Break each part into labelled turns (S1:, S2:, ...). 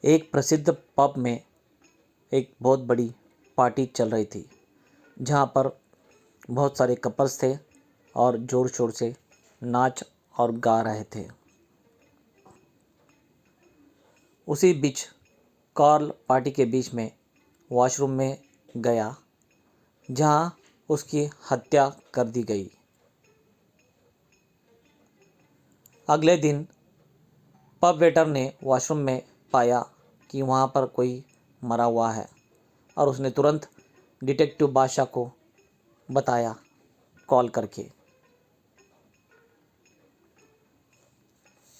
S1: एक प्रसिद्ध पब में एक बहुत बड़ी पार्टी चल रही थी, जहाँ पर बहुत सारे कपल्स थे और ज़ोर शोर से नाच और गा रहे थे। उसी बीच कार्ल पार्टी के बीच में वॉशरूम में गया, जहाँ उसकी हत्या कर दी गई। अगले दिन पब वेटर ने वॉशरूम में पाया कि वहाँ पर कोई मरा हुआ है और उसने तुरंत डिटेक्टिव बादशाह को बताया कॉल करके।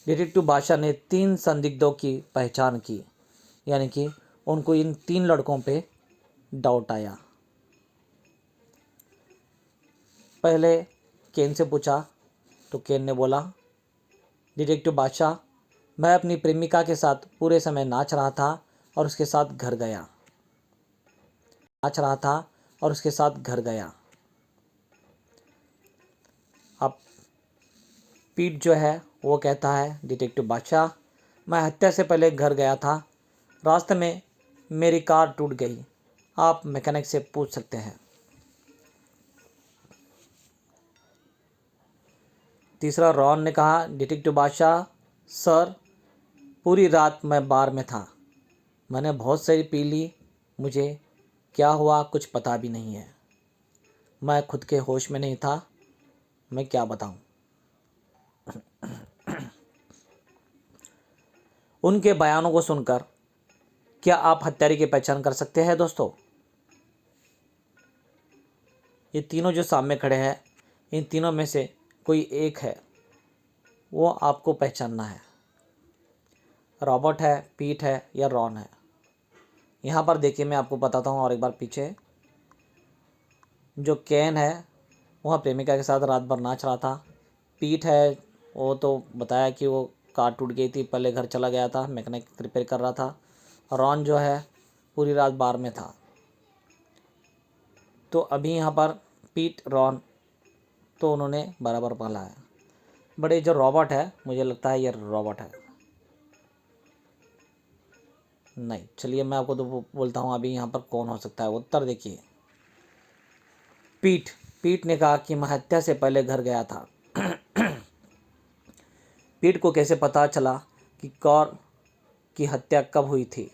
S1: डिटेक्टिव बादशाह ने 3 संदिग्धों की पहचान की, यानी कि उनको इन 3 लड़कों पे डाउट आया। पहले केन से पूछा तो केन ने बोला, डिटेक्टिव बादशाह, मैं अपनी प्रेमिका के साथ पूरे समय नाच रहा था और उसके साथ घर गया। अब पीट जो है वो कहता है, डिटेक्टिव बादशाह, मैं हत्या से पहले घर गया था, रास्ते में मेरी कार टूट गई, आप मैकेनिक से पूछ सकते हैं। तीसरा रॉन ने कहा, डिटेक्टिव बादशाह, सर, पूरी रात मैं बार में था, मैंने बहुत सारी पी ली, मुझे क्या हुआ कुछ पता भी नहीं है, मैं खुद के होश में नहीं था, मैं क्या बताऊं। उनके बयानों को सुनकर क्या आप हत्यारे की पहचान कर सकते हैं दोस्तों? ये तीनों जो सामने खड़े हैं, इन तीनों में से कोई एक है, वो आपको पहचानना है। रॉबर्ट है, पीट है या रॉन है। यहाँ पर देखिए, मैं आपको बताता हूँ और एक बार पीछे। जो केन है वह प्रेमिका के साथ रात भर नाच रहा था। पीट है, वो तो बताया कि वो कार टूट गई थी, पहले घर चला गया था, मैकेनिक रिपेयर कर रहा था। रॉन जो है पूरी रात बार में था। तो अभी यहाँ पर पीट रॉन तो उन्होंने बराबर पाला है। बड़े जो रॉबर्ट है, मुझे लगता है ये रॉबर्ट है। नहीं, चलिए मैं आपको तो बोलता हूँ अभी यहाँ पर कौन हो सकता है। उत्तर देखिए, पीट ने कहा कि मैं हत्या से पहले घर गया था। पीट को कैसे पता चला कि कौर की हत्या कब हुई थी?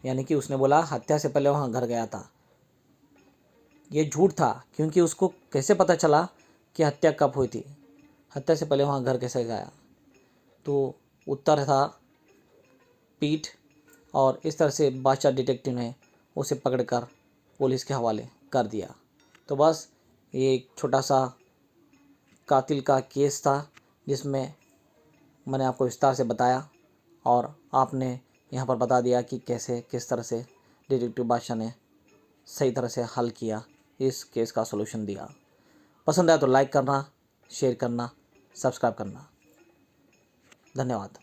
S1: यानी कि उसने बोला हत्या से पहले वहाँ घर गया था। ये झूठ था, क्योंकि उसको कैसे पता चला कि हत्या कब हुई थी? हत्या से पहले वहाँ घर कैसे गया? तो उत्तर था पीट, और इस तरह से बादशाह डिटेक्टिव ने उसे पकड़कर पुलिस के हवाले कर दिया। तो बस ये एक छोटा सा कातिल का केस था, जिसमें मैंने आपको विस्तार से बताया और आपने यहाँ पर बता दिया कि कैसे किस तरह से डिटेक्टिव बादशाह ने सही तरह से हल किया, इस केस का सलूशन दिया। पसंद आया तो लाइक करना, शेयर करना, सब्सक्राइब करना। धन्यवाद।